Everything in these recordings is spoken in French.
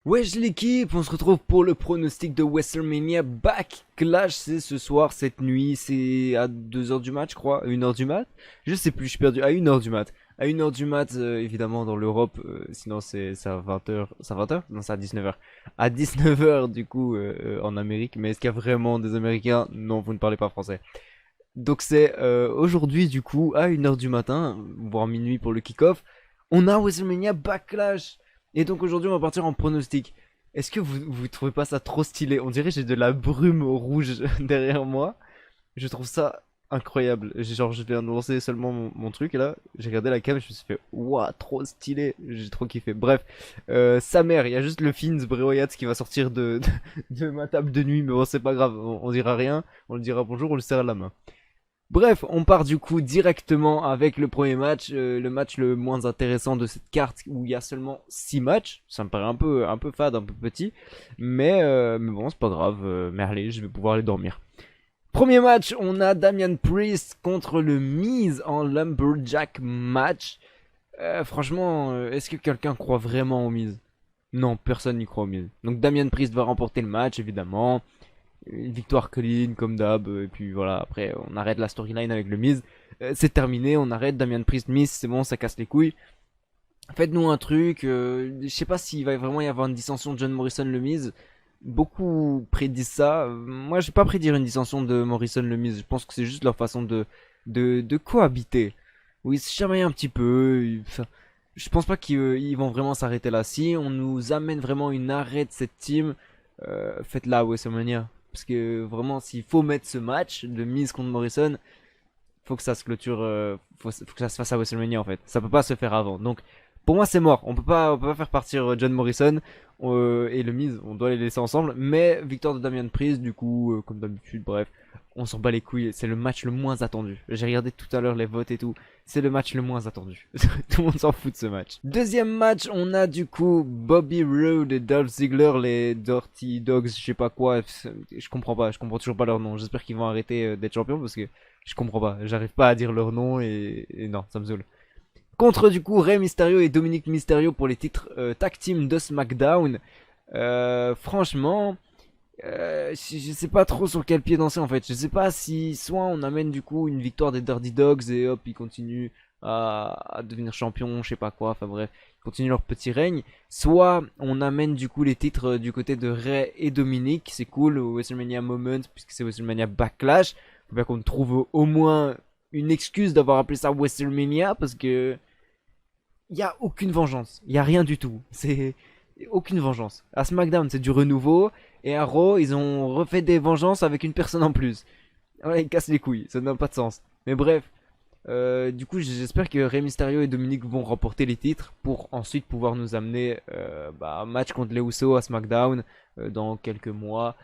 Wesh l'équipe, on se retrouve pour le pronostic de WrestleMania Backlash. C'est ce soir, cette nuit, c'est à 2 heures du mat je crois, à 1 heure du mat. Je sais plus, je suis perdu, à 1 heure du mat. À 1 heure du mat, évidemment dans l'Europe, sinon c'est à 20 heures. C'est à 20 heures. Non, c'est à 19 heures. À 19 heures du coup en Amérique, mais est-ce qu'il y a vraiment des Américains? Non, vous ne parlez pas français. Donc c'est aujourd'hui du coup à 1 heure du matin, voire minuit pour le kick-off. On a WrestleMania Backlash. Et donc aujourd'hui on va partir en pronostic. Est-ce que vous trouvez pas ça trop stylé? On dirait que j'ai de la brume rouge derrière moi. Je trouve ça incroyable. Genre je viens de lancer seulement mon truc et là j'ai regardé la cam et je me suis fait waouh trop stylé. J'ai trop kiffé. Bref, sa mère, il y a juste le Fins Breoyats qui va sortir de ma table de nuit. Mais bon c'est pas grave, on dira rien. On le dira bonjour, on le serre à la main. Bref, on part du coup directement avec le premier match, le match le moins intéressant de cette carte où il y a seulement 6 matchs. Ça me paraît un peu fade, un peu petit, mais bon, c'est pas grave. Merlé, je vais pouvoir aller dormir. Premier match, on a Damian Priest contre le Miz en Lumberjack match. Franchement, est-ce que quelqu'un croit vraiment au Miz? Non, personne n'y croit au Miz. Donc Damian Priest va remporter le match, évidemment. Une victoire clean comme d'hab, et puis voilà, après on arrête la storyline avec le Miz. C'est terminé, on arrête Damian Priest Miz, c'est bon, ça casse les couilles. Faites-nous un truc, je sais pas s'il va vraiment y avoir une dissension de John Morrison le Miz. Beaucoup prédisent ça. Moi je vais pas prédire une dissension de Morrison le Miz, je pense que c'est juste leur façon de cohabiter. Oui, se chamailler un petit peu. Enfin, je pense pas qu'ils vont vraiment s'arrêter là. Si on nous amène vraiment une arrêt de cette team, faites-la à WrestleMania. Parce que vraiment, s'il faut mettre ce match de Miz contre Morrison, faut que ça se clôture, faut que ça se fasse à WrestleMania en fait. Ça peut pas se faire avant. Donc, pour moi, c'est mort. On peut pas faire partir John Morrison et le Miz. On doit les laisser ensemble. Mais victoire de Damian Priest, du coup, comme d'habitude, bref, on s'en bat les couilles. C'est le match le moins attendu. J'ai regardé tout à l'heure les votes et tout. C'est le match le moins attendu. Tout le monde s'en fout de ce match. Deuxième match, on a du coup Bobby Roode et Dolph Ziggler, les Dirty Dogs, je sais pas quoi. Je comprends pas, je comprends toujours pas leur nom. J'espère qu'ils vont arrêter d'être champions parce que je comprends pas. J'arrive pas à dire leur nom et non, ça me saoule. Contre du coup Rey Mysterio et Dominic Mysterio pour les titres tag team de SmackDown. Franchement, je sais pas trop sur quel pied danser en fait. Je sais pas si soit on amène du coup une victoire des Dirty Dogs et hop ils continuent à devenir champions, je sais pas quoi. Enfin bref, ils continuent leur petit règne. Soit on amène du coup les titres du côté de Rey et Dominic. C'est cool au WrestleMania Moment puisque c'est WrestleMania Backlash. Faut bien qu'on trouve au moins une excuse d'avoir appelé ça WrestleMania parce que il y a aucune vengeance, il y a rien du tout. C'est aucune vengeance. À SmackDown, c'est du renouveau et à Raw, ils ont refait des vengeances avec une personne en plus. Ouais, ils cassent les couilles, ça n'a pas de sens. Mais bref, du coup, j'espère que Rey Mysterio et Dominic vont remporter les titres pour ensuite pouvoir nous amener un match contre les Usos à SmackDown dans quelques mois,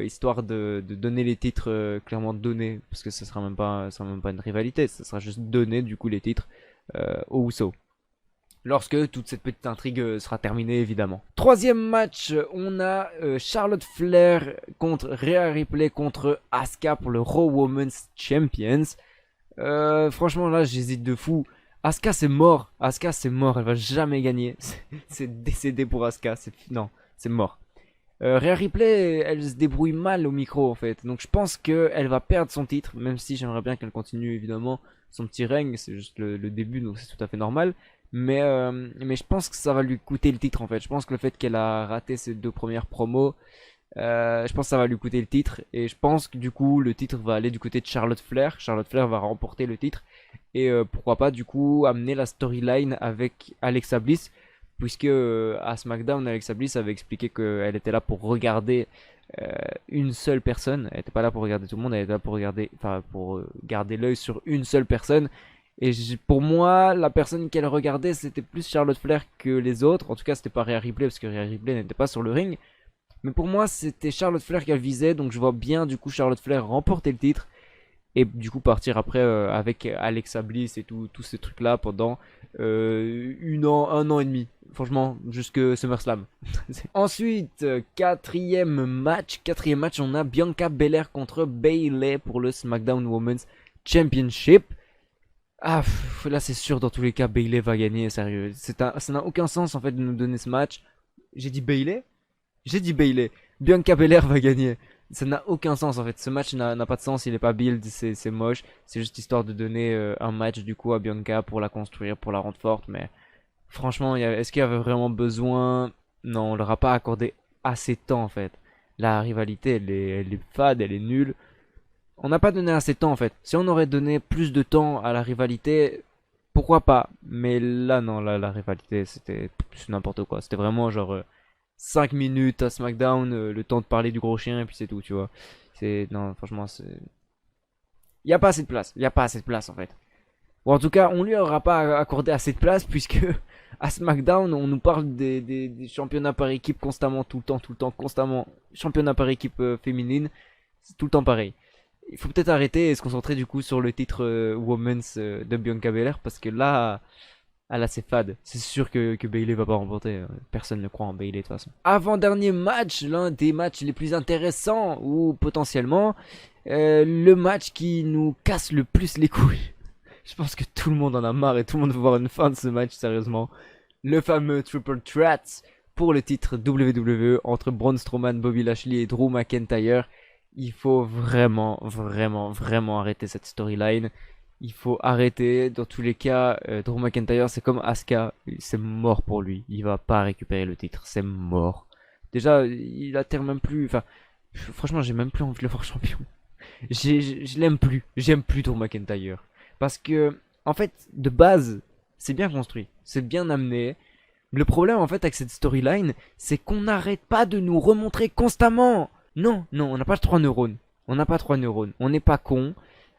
histoire de donner les titres clairement donnés, parce que ça sera même pas une rivalité, ça sera juste donner du coup les titres aux Usos lorsque toute cette petite intrigue sera terminée évidemment. Troisième match, on a Charlotte Flair contre Rhea Ripley contre Asuka pour le Raw Women's Champions. Franchement là j'hésite de fou. Asuka c'est mort, elle va jamais gagner. C'est décédé pour Asuka, non, c'est mort. Rhea Ripley, elle se débrouille mal au micro en fait, donc je pense qu'elle va perdre son titre, même si j'aimerais bien qu'elle continue évidemment son petit règne, c'est juste le début donc c'est tout à fait normal. Mais je pense que ça va lui coûter le titre en fait. Je pense que le fait qu'elle a raté ses 2 premières promos, je pense que ça va lui coûter le titre. Et je pense que du coup le titre va aller du côté de Charlotte Flair. Charlotte Flair va remporter le titre. Et pourquoi pas du coup amener la storyline avec Alexa Bliss. Puisque à SmackDown, Alexa Bliss avait expliqué qu'elle était là pour regarder une seule personne. Elle était pas là pour regarder tout le monde, elle était là pour regarder, enfin pour garder l'œil sur une seule personne. Et pour moi, la personne qu'elle regardait, c'était plus Charlotte Flair que les autres. En tout cas, c'était pas Rhea Ripley parce que Rhea Ripley n'était pas sur le ring. Mais pour moi, c'était Charlotte Flair qu'elle visait. Donc je vois bien du coup Charlotte Flair remporter le titre et du coup partir après avec Alexa Bliss et tous ces trucs là pendant 1 an et demi, franchement jusque SummerSlam. Ensuite quatrième match, on a Bianca Belair contre Bayley pour le SmackDown Women's Championship. Là c'est sûr dans tous les cas Bayley va gagner, sérieux, ça n'a aucun sens en fait de nous donner ce match. J'ai dit Bayley? J'ai dit Bayley. Bianca Belair va gagner. Ça n'a aucun sens en fait. Ce match n'a pas de sens. Il est pas build. C'est moche. C'est juste histoire de donner un match du coup à Bianca pour la construire, pour la rendre forte. Mais franchement, est-ce qu'il y avait vraiment besoin? Non, on leur a pas accordé assez de temps en fait. La rivalité, elle est fade, elle est nulle. On n'a pas donné assez de temps en fait. Si on aurait donné plus de temps à la rivalité, pourquoi pas? Mais là, non, là, la rivalité, c'était n'importe quoi. C'était vraiment genre 5 minutes à SmackDown, le temps de parler du gros chien, et puis c'est tout, tu vois. Non, franchement, c'est. Il n'y a pas assez de place. Il n'y a pas assez de place en fait. Ou en tout cas, on lui aura pas accordé assez de place, puisque à SmackDown, on nous parle des championnats par équipe constamment, tout le temps, constamment. Championnat par équipe féminine, c'est tout le temps pareil. Il faut peut-être arrêter et se concentrer du coup sur le titre Women's de Bianca Belair, parce que là, ah là c'est fade. C'est sûr que Bayley va pas remporter. Personne ne croit en Bayley de toute façon. Avant-dernier match, l'un des matchs les plus intéressants, ou potentiellement le match qui nous casse le plus les couilles. Je pense que tout le monde en a marre et tout le monde veut voir une fin de ce match, sérieusement. Le fameux Triple Threat pour le titre WWE entre Braun Strowman, Bobby Lashley et Drew McIntyre. Il faut vraiment, vraiment, vraiment arrêter cette storyline. Il faut arrêter. Dans tous les cas, Drew McIntyre, c'est comme Asuka. C'est mort pour lui. Il va pas récupérer le titre. C'est mort. Déjà, il atterre même plus. Enfin, franchement, j'ai même plus envie de le voir champion. Je l'aime plus. J'aime plus Drew McIntyre. Parce que, en fait, de base, c'est bien construit. C'est bien amené. Le problème, en fait, avec cette storyline, c'est qu'on n'arrête pas de nous remontrer constamment. Non, non, on n'a pas 3 neurones. On n'a pas 3 neurones. On n'est pas con.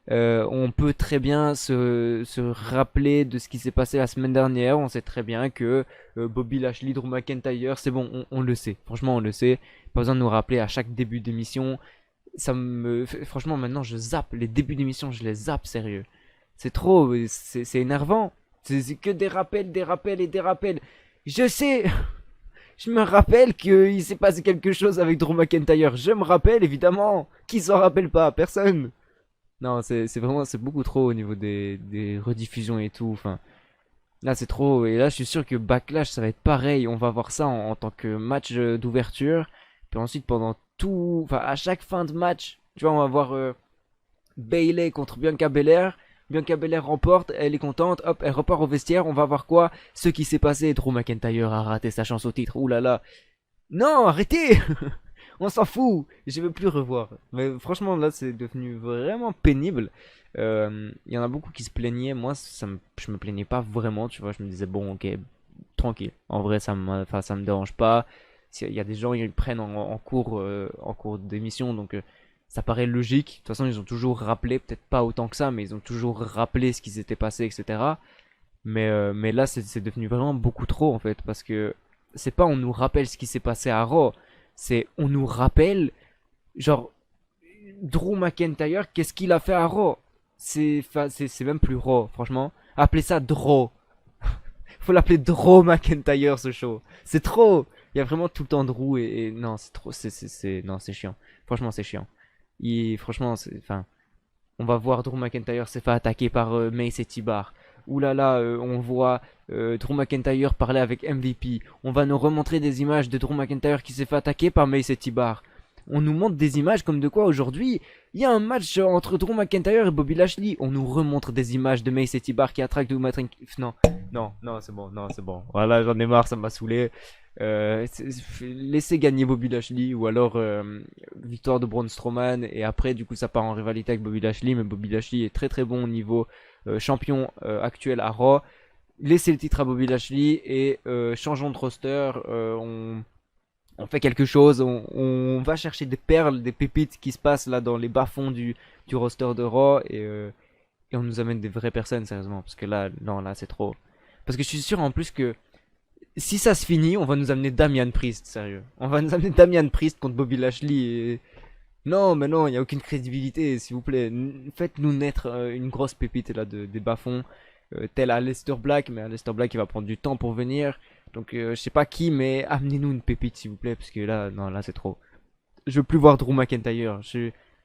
On peut très bien se rappeler de ce qui s'est passé la semaine dernière. On sait très bien que Bobby Lashley, Drew McIntyre, c'est bon, on le sait. Franchement, on le sait. Pas besoin de nous rappeler à chaque début d'émission. Franchement, maintenant, je zappe. Les débuts d'émission, je les zappe, sérieux. C'est trop, c'est énervant. C'est que des rappels, des rappels et des rappels. Je sais, je me rappelle qu'il s'est passé quelque chose avec Drew McIntyre. Je me rappelle, évidemment. Qui s'en rappelle pas? Personne. Non, c'est vraiment, c'est beaucoup trop au niveau des rediffusions et tout. Enfin, là, c'est trop. Et là, je suis sûr que Backlash, ça va être pareil. On va voir ça en tant que match d'ouverture. Puis ensuite, pendant tout. Enfin, à chaque fin de match, tu vois, on va voir Bayley contre Bianca Belair. Bianca Belair remporte, elle est contente, hop, elle repart au vestiaire, on va voir quoi? Ce qui s'est passé, Drew McIntyre a raté sa chance au titre, oulala. Non, arrêtez. On s'en fout, je veux plus revoir. Mais franchement, là, c'est devenu vraiment pénible. Il y en a beaucoup qui se plaignaient, moi, je me plaignais pas vraiment, tu vois, je me disais, bon, ok, tranquille. En vrai, ça me dérange pas. Il y a des gens, ils prennent en cours d'émission, donc ça paraît logique. De toute façon, ils ont toujours rappelé, peut-être pas autant que ça, mais ils ont toujours rappelé ce qui s'était passé, etc. Mais là, c'est devenu vraiment beaucoup trop, en fait, parce que c'est pas on nous rappelle ce qui s'est passé à Raw, c'est on nous rappelle, genre, Drew McIntyre, qu'est-ce qu'il a fait à Raw? C'est même plus Raw, franchement. Appelez ça Draw. Faut l'appeler Drew McIntyre, ce show. C'est trop. Il y a vraiment tout le temps Drew et non, c'est trop. Non, c'est chiant. Franchement, c'est chiant. Franchement, enfin, on va voir Drew McIntyre s'est fait attaquer par Mace et T-Bar. Ouh là là, on voit Drew McIntyre parler avec MVP. On va nous remontrer des images de Drew McIntyre qui s'est fait attaquer par Mace et T-Bar. On nous montre des images comme de quoi aujourd'hui, il y a un match entre Drew McIntyre et Bobby Lashley. On nous remontre des images de Mace et T-Bar qui attraquent Drew McIntyre. Non, non, non, c'est bon, non, c'est bon. Voilà, j'en ai marre, ça m'a saoulé. Laissez gagner Bobby Lashley ou alors victoire de Braun Strowman et après du coup ça part en rivalité avec Bobby Lashley, mais Bobby Lashley est très très bon au niveau champion actuel à Raw. Laissez le titre à Bobby Lashley et changeons de roster, on fait quelque chose, on va chercher des perles, des pépites qui se passent là dans les bas-fonds du roster de Raw et on nous amène des vraies personnes sérieusement parce que là non là c'est trop. Parce que je suis sûr en plus que si ça se finit, on va nous amener Damian Priest, sérieux. On va nous amener Damian Priest contre Bobby Lashley et... Non, mais non, il n'y a aucune crédibilité, s'il vous plaît. Faites-nous naître une grosse pépite là des bas-fonds, tel Aleister Black, mais Aleister Black il va prendre du temps pour venir. Donc je sais pas qui, mais amenez-nous une pépite s'il vous plaît, parce que là, non, là c'est trop. Je veux plus voir Drew McIntyre,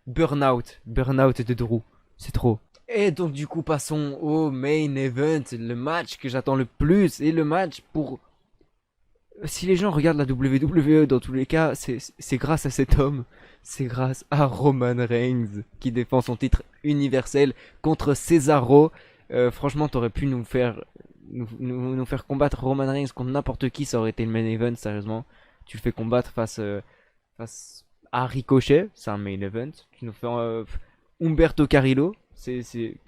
burn-out de Drew, c'est trop. Et donc du coup passons au main event, le match que j'attends le plus, et le match pour Si les gens regardent la WWE, dans tous les cas, c'est grâce à cet homme. C'est grâce à Roman Reigns qui défend son titre universel contre Cesaro. Franchement, t'aurais pu nous faire combattre Roman Reigns contre n'importe qui, ça aurait été le main event, sérieusement. Tu le fais combattre face à Ricochet, c'est un main event. Tu nous fais Humberto Carrillo,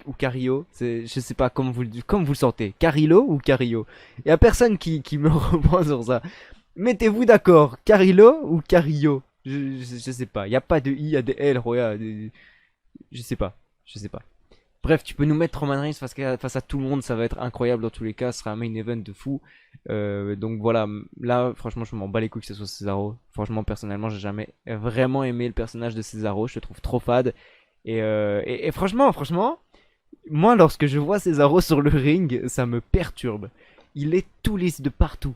ou Carrillo, je sais pas comme vous le sentez, Carrillo ou Carrillo. Il y a personne qui me reprend sur ça. Mettez-vous d'accord, Carrillo ou Carrillo. Je sais pas, il y a pas de I, il y a des L, regarde, je sais pas, je sais pas. Bref, tu peux nous mettre Roman Reigns face à tout le monde, ça va être incroyable dans tous les cas, ce sera un main event de fou. Donc voilà, là franchement je m'en bats les couilles que ce soit Cesaro. Franchement personnellement j'ai jamais vraiment aimé le personnage de Cesaro, je le trouve trop fade. Et franchement, moi lorsque je vois Cesaro sur le ring, ça me perturbe. Il est tout lisse de partout.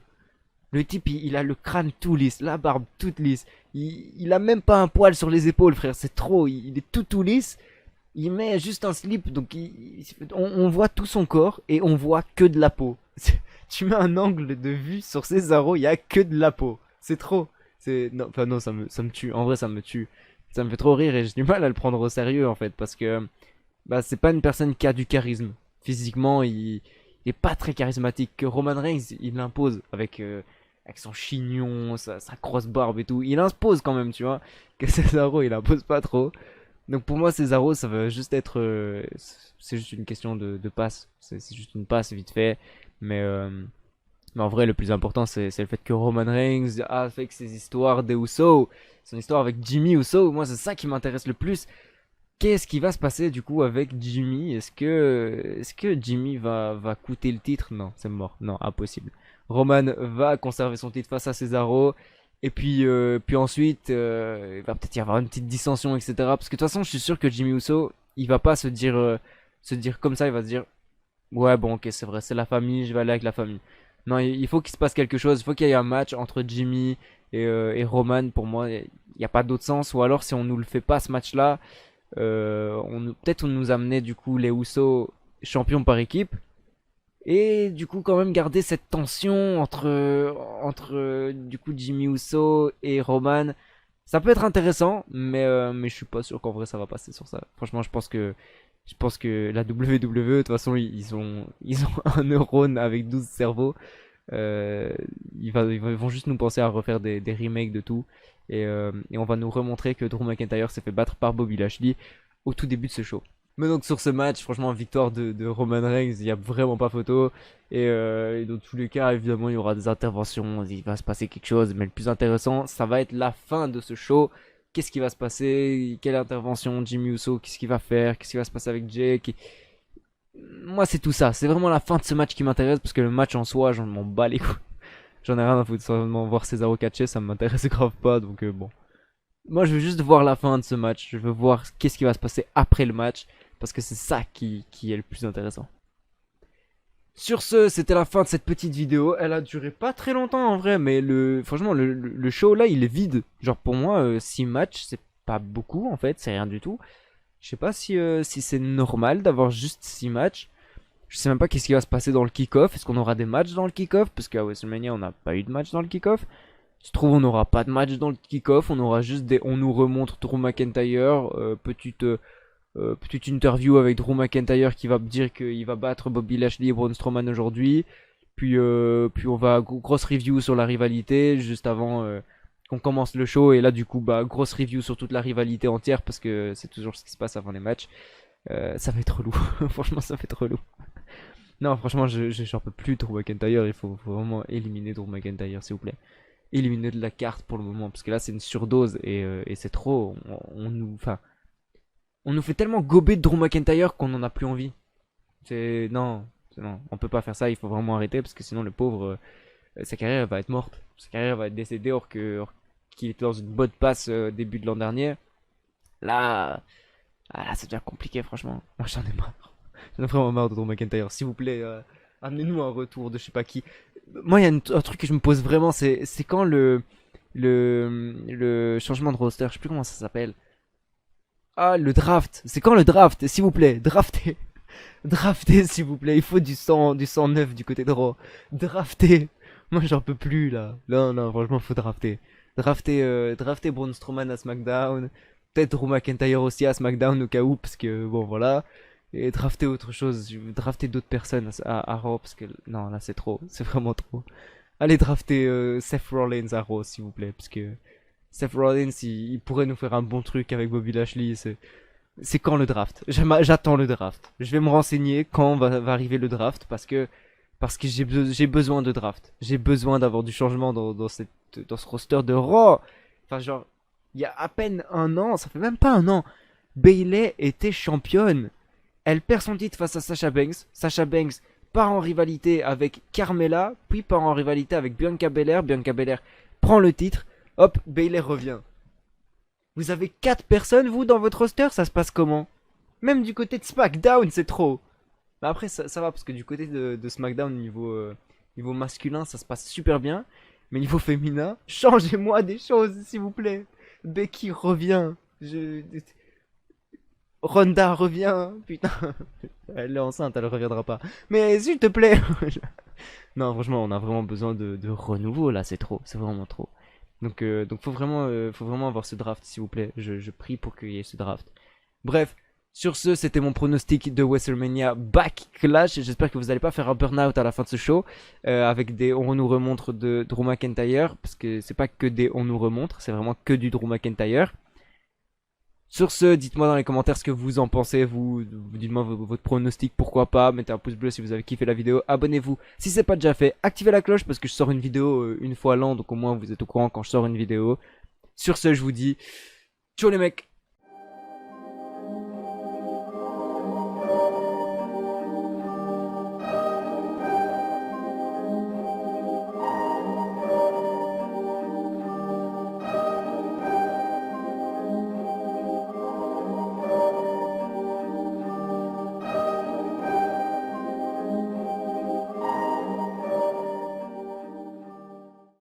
Le type il a le crâne tout lisse, la barbe toute lisse. Il a même pas un poil sur les épaules frère, c'est trop, il est tout lisse. Il met juste un slip, donc on voit tout son corps et on voit que de la peau. Tu mets un angle de vue sur Cesaro, il y a que de la peau. C'est trop. Non, enfin non, ça me tue. En vrai, ça me tue. Ça me fait trop rire et j'ai du mal à le prendre au sérieux en fait parce que bah c'est pas une personne qui a du charisme. Physiquement, il est pas très charismatique. Que Roman Reigns, il l'impose avec son chignon, sa grosse barbe et tout. Il impose quand même, tu vois. Que Cesaro, il impose pas trop. Donc pour moi, Cesaro, ça va juste être. C'est juste une question de passe. C'est juste une passe vite fait. Mais, euh, mais en vrai, le plus important, c'est le fait que Roman Reigns a fait ses histoires des Usos. Son histoire avec Jimmy Uso. Moi, c'est ça qui m'intéresse le plus. Qu'est-ce qui va se passer du coup avec Jimmy? Est-ce que Jimmy va coûter le titre? Non, c'est mort. Non, impossible. Roman va conserver son titre face à Cesaro. Et puis ensuite, il va peut-être y avoir une petite dissension, etc. Parce que de toute façon, je suis sûr que Jimmy Uso, il va pas se dire comme ça. Il va se dire, ouais, bon, ok, c'est vrai, c'est la famille, je vais aller avec la famille. Non, il faut qu'il se passe quelque chose. Il faut qu'il y ait un match entre Jimmy et Roman. Pour moi, il n'y a pas d'autre sens. Ou alors, si on nous le fait pas ce match-là, peut-être on nous amenait du coup les Usos champions par équipe. Et du coup, quand même garder cette tension entre du coup Jimmy Uso et Roman. Ça peut être intéressant, mais je suis pas sûr qu'en vrai ça va passer sur ça. Franchement, je pense que la WWE, de toute façon, ils ont un neurone avec 12 cerveaux. Ils vont juste nous penser à refaire des remakes de tout. Et on va nous remontrer que Drew McIntyre s'est fait battre par Bobby Lashley au tout début de ce show. Mais donc sur ce match, franchement, victoire de Roman Reigns, il n'y a vraiment pas photo. Et dans tous les cas, évidemment, il y aura des interventions, il va se passer quelque chose. Mais le plus intéressant, ça va être la fin de ce show. Qu'est-ce qui va se passer? Quelle intervention Jimmy Uso? Qu'est-ce qu'il va faire? Qu'est-ce qui va se passer avec Jake? Moi, c'est tout ça. C'est vraiment la fin de ce match qui m'intéresse parce que le match en soi, j'en m'en bats les couilles. J'en ai rien à foutre. Seulement voir Cesaro catcher, ça m'intéresse grave pas. Donc bon. Moi, je veux juste voir la fin de ce match. Je veux voir qu'est-ce qui va se passer après le match. Parce que c'est ça qui est le plus intéressant. Sur ce, c'était la fin de cette petite vidéo. Elle a duré pas très longtemps en vrai. Mais franchement, le show là, il est vide. Genre pour moi, 6 matchs, c'est pas beaucoup en fait. C'est rien du tout. Je sais pas si c'est normal d'avoir juste 6 matchs. Je sais même pas qu'est-ce qui va se passer dans le kick-off. Est-ce qu'on aura des matchs dans le kick-off? Parce qu'à WrestleMania, on n'a pas eu de match dans le kick-off. Se trouve, on n'aura pas de match dans le kick-off. On aura juste on nous remontre Drew McIntyre. Petite interview avec Drew McIntyre qui va me dire qu'il va battre Bobby Lashley et Braun Strowman aujourd'hui. Puis on va grosse review sur la rivalité juste avant qu'on commence le show. Et là, du coup, grosse review sur toute la rivalité entière parce que c'est toujours ce qui se passe avant les matchs. Ça va être relou. Franchement, ça va être relou. Non, franchement, j'en peux plus Drew McIntyre. Il faut vraiment éliminer Drew McIntyre, s'il vous plaît. Éliminer de la carte pour le moment. Parce que là, c'est une surdose et c'est trop. On nous fait tellement gober de Drew McIntyre qu'on en a plus envie. Non, on peut pas faire ça. Il faut vraiment arrêter parce que sinon, le pauvre, sa carrière va être morte. Sa carrière va être décédée or qu'il était dans une bonne passe début de l'an dernier. Là, ça devient compliqué, franchement. Moi, j'en ai marre. J'en ai vraiment marre de Drew McIntyre. S'il vous plaît, amenez-nous un retour de je sais pas qui. Moi, il y a un truc que je me pose vraiment, c'est quand le changement de roster, je sais plus comment ça s'appelle. Ah, le draft. C'est quand le draft? S'il vous plaît, draftez. Draftez, s'il vous plaît. Il faut du sang neuf du côté droit. Draftez. Moi j'en peux plus là. Non, non, franchement, faut drafter. Drafter Braun Strowman à SmackDown. Peut-être Drew McIntyre aussi à SmackDown au cas où, parce que bon voilà. Et drafter autre chose. Je veux drafter d'autres personnes à Raw, parce que non, là c'est trop. C'est vraiment trop. Allez drafter Seth Rollins à Raw, s'il vous plaît, parce que Seth Rollins, il pourrait nous faire un bon truc avec Bobby Lashley. C'est quand le draft? J'attends le draft. Je vais me renseigner quand va arriver le draft, parce que j'ai besoin de draft. J'ai besoin d'avoir du changement dans ce roster de Raw. Enfin, genre, il y a à peine un an, ça fait même pas un an, Bayley était championne. Elle perd son titre face à Sasha Banks. Sasha Banks part en rivalité avec Carmella, puis part en rivalité avec Bianca Belair. Bianca Belair prend le titre. Hop, Bayley revient. Vous avez 4 personnes, vous, dans votre roster, ça se passe comment? Même du côté de SmackDown, c'est trop. Mais après, ça va, parce que du côté de SmackDown, niveau masculin, ça se passe super bien. Mais niveau féminin, changez-moi des choses, s'il vous plaît. Becky revient. Ronda revient. Putain. Elle est enceinte, elle reviendra pas. Mais s'il te plaît. Non, franchement, on a vraiment besoin de renouveau, là, c'est trop. C'est vraiment trop. Donc faut vraiment avoir ce draft, s'il vous plaît. Je prie pour qu'il y ait ce draft. Bref, sur ce, c'était mon pronostic de WrestleMania Backlash. J'espère que vous n'allez pas faire un burn-out à la fin de ce show avec des on nous remontre de Drew McIntyre, parce que c'est pas que des on nous remontre, c'est vraiment que du Drew McIntyre. Sur ce, dites-moi dans les commentaires ce que vous en pensez, dites-moi votre pronostic, pourquoi pas, mettez un pouce bleu si vous avez kiffé la vidéo, abonnez-vous si c'est pas déjà fait, activez la cloche parce que je sors une vidéo une fois l'an, donc au moins vous êtes au courant quand je sors une vidéo. Sur ce, je vous dis, ciao les mecs.